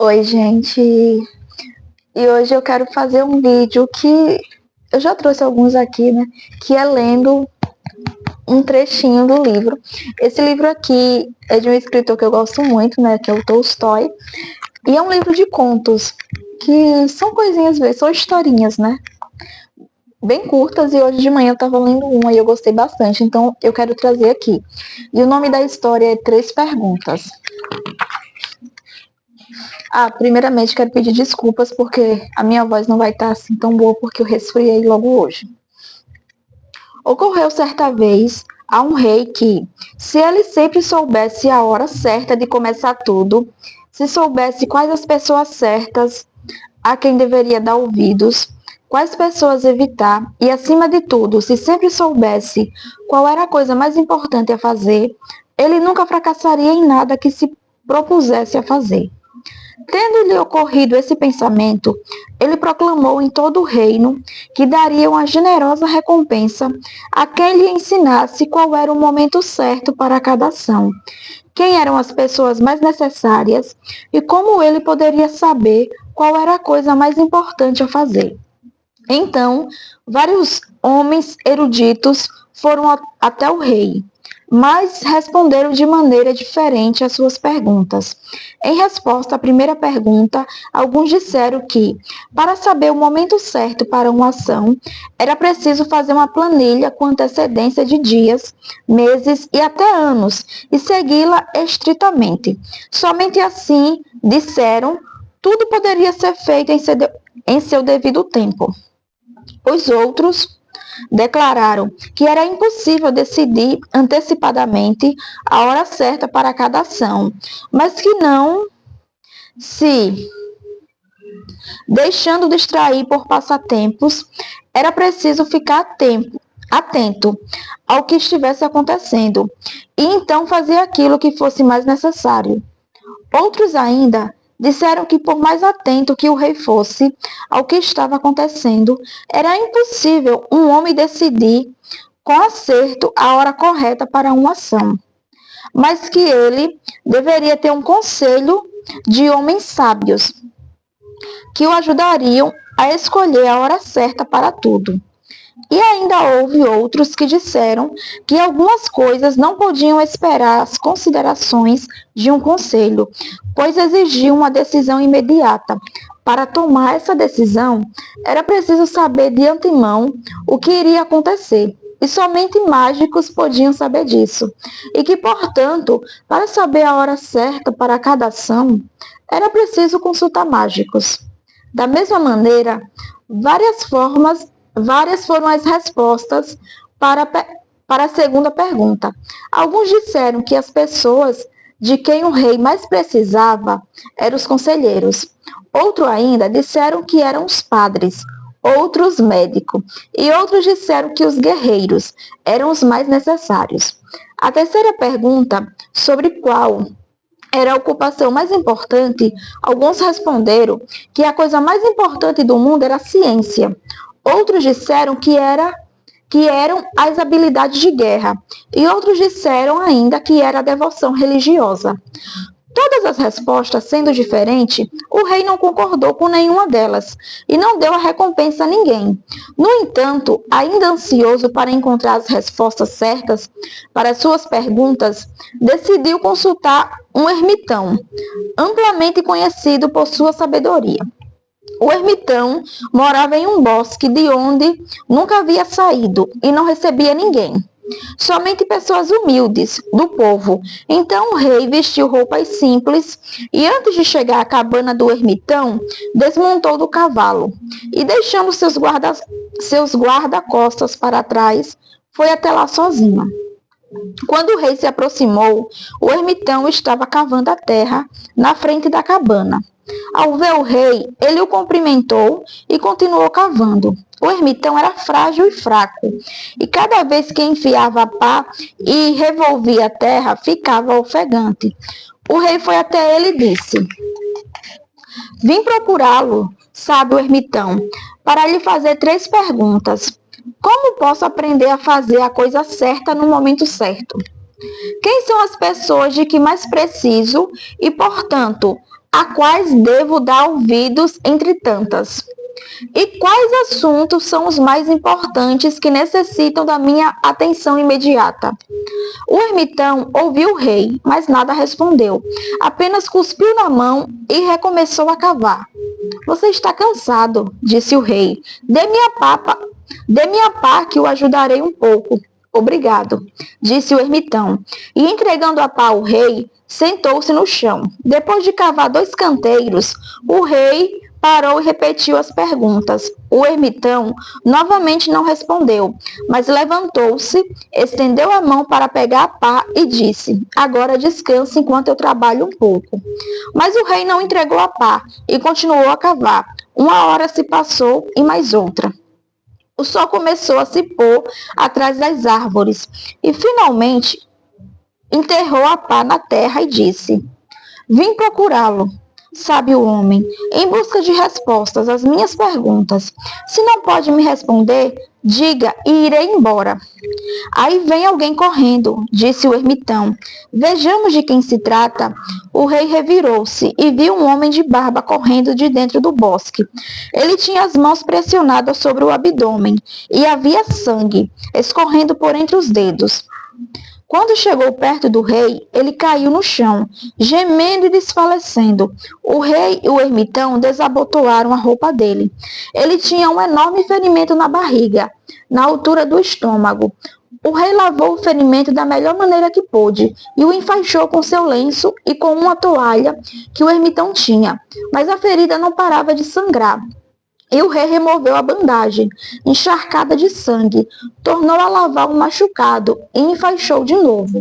Oi, gente. E hoje eu quero fazer um vídeo que eu já trouxe alguns aqui, né? Que é lendo um trechinho do livro. Esse livro aqui é de um escritor que eu gosto muito, né? Que é o Tolstói. E é um livro de contos, que são coisinhas, são historinhas, né? Bem curtas, e hoje de manhã eu tava lendo uma e eu gostei bastante, então eu quero trazer aqui. E o nome da história é Três Perguntas. Primeiramente quero pedir desculpas porque a minha voz não vai estar assim tão boa porque eu resfriei logo hoje. Ocorreu certa vez a um rei que, se ele sempre soubesse a hora certa de começar tudo, se soubesse quais as pessoas certas a quem deveria dar ouvidos, quais pessoas evitar e, acima de tudo, se sempre soubesse qual era a coisa mais importante a fazer, ele nunca fracassaria em nada que se propusesse a fazer. Tendo-lhe ocorrido esse pensamento, ele proclamou em todo o reino que daria uma generosa recompensa a quem lhe ensinasse qual era o momento certo para cada ação, quem eram as pessoas mais necessárias e como ele poderia saber qual era a coisa mais importante a fazer. Então, vários homens eruditos foram até o rei, mas responderam de maneira diferente às suas perguntas. Em resposta à primeira pergunta, alguns disseram que, para saber o momento certo para uma ação, era preciso fazer uma planilha com antecedência de dias, meses e até anos, e segui-la estritamente. Somente assim, disseram, tudo poderia ser feito em seu devido tempo. Os outros declararam que era impossível decidir antecipadamente a hora certa para cada ação, mas que não se deixando distrair por passatempos, era preciso ficar atento ao que estivesse acontecendo e então fazer aquilo que fosse mais necessário. Outros ainda disseram que, por mais atento que o rei fosse ao que estava acontecendo, era impossível um homem decidir com acerto a hora correta para uma ação, mas que ele deveria ter um conselho de homens sábios que o ajudariam a escolher a hora certa para tudo. E ainda houve outros que disseram que algumas coisas não podiam esperar as considerações de um conselho, pois exigiam uma decisão imediata. Para tomar essa decisão, era preciso saber de antemão o que iria acontecer, e somente mágicos podiam saber disso. E que, portanto, para saber a hora certa para cada ação, era preciso consultar mágicos. Da mesma maneira, várias foram as respostas para a segunda pergunta. Alguns disseram que as pessoas de quem o rei mais precisava eram os conselheiros. Outros ainda disseram que eram os padres, outros médicos, e outros disseram que os guerreiros eram os mais necessários. A terceira pergunta, sobre qual era a ocupação mais importante, alguns responderam que a coisa mais importante do mundo era a ciência. Outros disseram que eram as habilidades de guerra, e outros disseram ainda que era a devoção religiosa. Todas as respostas sendo diferentes, o rei não concordou com nenhuma delas e não deu a recompensa a ninguém. No entanto, ainda ansioso para encontrar as respostas certas para as suas perguntas, decidiu consultar um ermitão, amplamente conhecido por sua sabedoria. O ermitão morava em um bosque de onde nunca havia saído e não recebia ninguém. Somente pessoas humildes do povo. Então o rei vestiu roupas simples e, antes de chegar à cabana do ermitão, desmontou do cavalo e, deixando seus guarda-costas para trás, foi até lá sozinho. Quando o rei se aproximou, o ermitão estava cavando a terra na frente da cabana. Ao ver o rei, ele o cumprimentou e continuou cavando. O ermitão era frágil e fraco, e cada vez que enfiava a pá e revolvia a terra, ficava ofegante. O rei foi até ele e disse: "Vim procurá-lo, sábio ermitão, para lhe fazer 3 perguntas. Como posso aprender a fazer a coisa certa no momento certo? Quem são as pessoas de que mais preciso e, portanto, a quais devo dar ouvidos entre tantas? E quais assuntos são os mais importantes que necessitam da minha atenção imediata? O ermitão ouviu o rei, mas nada respondeu. Apenas cuspiu na mão e recomeçou a cavar. Você está cansado, disse o rei. Dê-me a pá que o ajudarei um pouco. Obrigado, disse o ermitão. E entregando a pá ao rei, sentou-se no chão. Depois de cavar 2 canteiros, o rei parou e repetiu as perguntas. O ermitão novamente não respondeu, mas levantou-se, estendeu a mão para pegar a pá e disse: Agora descanse enquanto eu trabalho um pouco. Mas o rei não entregou a pá e continuou a cavar. 1 hora se passou e mais outra. O sol começou a se pôr atrás das árvores e finalmente enterrou a pá na terra e disse: Vim procurá-lo, sabe o homem, em busca de respostas às minhas perguntas. Se não pode me responder, diga e irei embora. Aí vem alguém correndo, disse o ermitão. Vejamos de quem se trata. O rei revirou-se e viu um homem de barba correndo de dentro do bosque. Ele tinha as mãos pressionadas sobre o abdômen e havia sangue escorrendo por entre os dedos. Quando chegou perto do rei, ele caiu no chão, gemendo e desfalecendo. O rei e o ermitão desabotoaram a roupa dele. Ele tinha um enorme ferimento na barriga, na altura do estômago. O rei lavou o ferimento da melhor maneira que pôde e o enfaixou com seu lenço e com uma toalha que o ermitão tinha, mas a ferida não parava de sangrar. E o rei removeu a bandagem, encharcada de sangue, tornou a lavar o machucado e enfaixou de novo.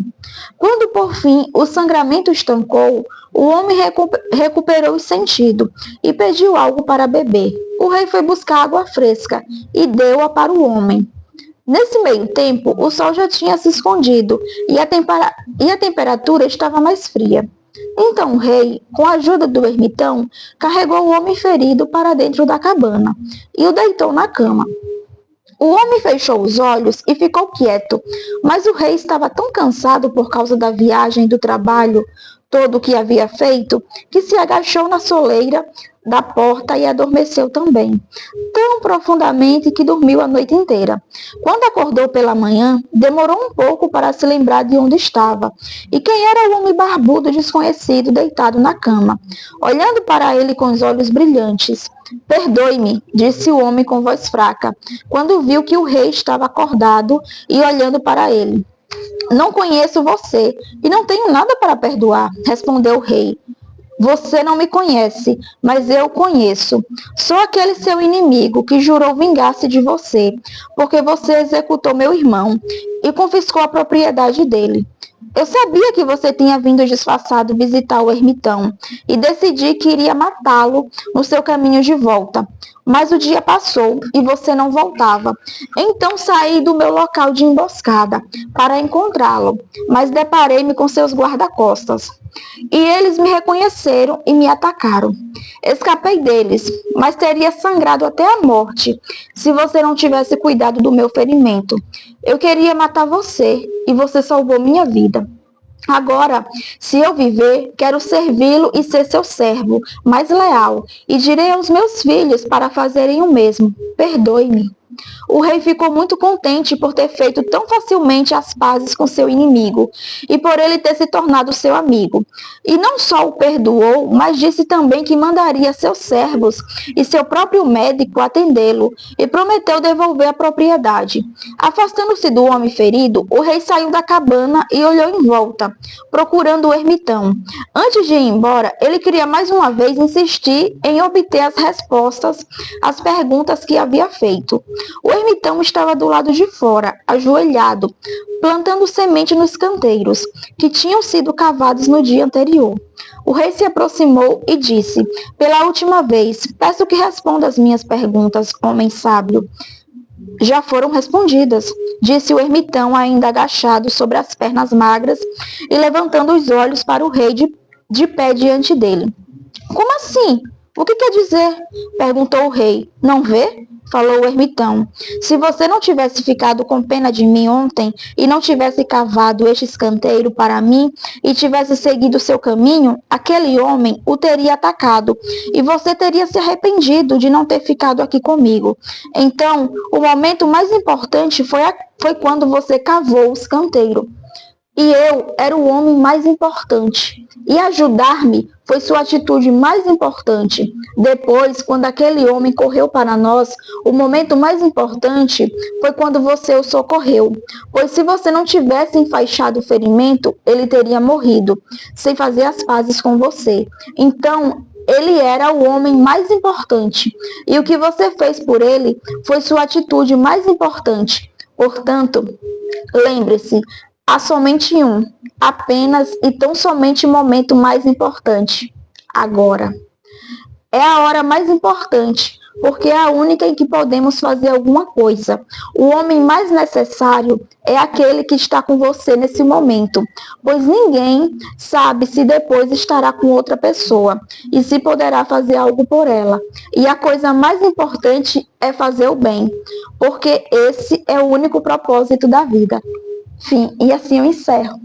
Quando, por fim, o sangramento estancou, o homem recuperou o sentido e pediu algo para beber. O rei foi buscar água fresca e deu-a para o homem. Nesse meio tempo, o sol já tinha se escondido e a temperatura estava mais fria. Então o rei, com a ajuda do ermitão, carregou o homem ferido para dentro da cabana e o deitou na cama. O homem fechou os olhos e ficou quieto, mas o rei estava tão cansado por causa da viagem e do trabalho todo o que havia feito, que se agachou na soleira da porta e adormeceu também, tão profundamente que dormiu a noite inteira. Quando acordou pela manhã, demorou um pouco para se lembrar de onde estava e quem era o homem barbudo desconhecido deitado na cama, olhando para ele com os olhos brilhantes. Perdoe-me, disse o homem com voz fraca, quando viu que o rei estava acordado e olhando para ele. Não conheço você e não tenho nada para perdoar, respondeu o rei. Você não me conhece, mas eu conheço. Sou aquele seu inimigo que jurou vingar-se de você, porque você executou meu irmão e confiscou a propriedade dele. Eu sabia que você tinha vindo disfarçado visitar o ermitão e decidi que iria matá-lo no seu caminho de volta. Mas o dia passou e você não voltava. Então saí do meu local de emboscada para encontrá-lo, mas deparei-me com seus guarda-costas. E eles me reconheceram e me atacaram. Escapei deles, mas teria sangrado até a morte se você não tivesse cuidado do meu ferimento. Eu queria matar você e você salvou minha vida. Agora, se eu viver, quero servi-lo e ser seu servo, mais leal, e direi aos meus filhos para fazerem o mesmo. Perdoe-me. O rei ficou muito contente por ter feito tão facilmente as pazes com seu inimigo e por ele ter se tornado seu amigo. E não só o perdoou, mas disse também que mandaria seus servos e seu próprio médico atendê-lo e prometeu devolver a propriedade. Afastando-se do homem ferido, o rei saiu da cabana e olhou em volta, procurando o ermitão. Antes de ir embora, ele queria mais uma vez insistir em obter as respostas às perguntas que havia feito. O ermitão estava do lado de fora, ajoelhado, plantando semente nos canteiros, que tinham sido cavados no dia anterior. O rei se aproximou e disse: Pela última vez, peço que responda às minhas perguntas, homem sábio. Já foram respondidas, disse o ermitão, ainda agachado sobre as pernas magras e levantando os olhos para o rei de pé diante dele. Como assim? O que quer dizer? Perguntou o rei. Não vê? falou o ermitão. Se você não tivesse ficado com pena de mim ontem e não tivesse cavado este escanteiro para mim e tivesse seguido seu caminho, aquele homem o teria atacado e você teria se arrependido de não ter ficado aqui comigo. Então, o momento mais importante foi quando você cavou o escanteiro. E eu era o homem mais importante. E ajudar-me foi sua atitude mais importante. Depois, quando aquele homem correu para nós, o momento mais importante foi quando você o socorreu. Pois se você não tivesse enfaixado o ferimento, ele teria morrido, sem fazer as pazes com você. Então, ele era o homem mais importante. E o que você fez por ele foi sua atitude mais importante. Portanto, lembre-se, há somente um, apenas e tão somente o momento mais importante. Agora. É a hora mais importante, porque é a única em que podemos fazer alguma coisa. O homem mais necessário é aquele que está com você nesse momento, pois ninguém sabe se depois estará com outra pessoa e se poderá fazer algo por ela. E a coisa mais importante é fazer o bem, porque esse é o único propósito da vida. Enfim, e assim eu encerro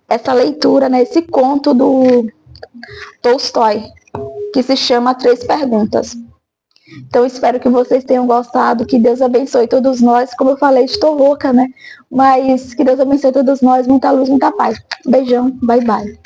essa leitura, esse conto do Tolstói, que se chama Três Perguntas. Então, espero que vocês tenham gostado, que Deus abençoe todos nós. Como eu falei, estou louca, né? Mas que Deus abençoe todos nós, muita luz, muita paz. Beijão, bye bye.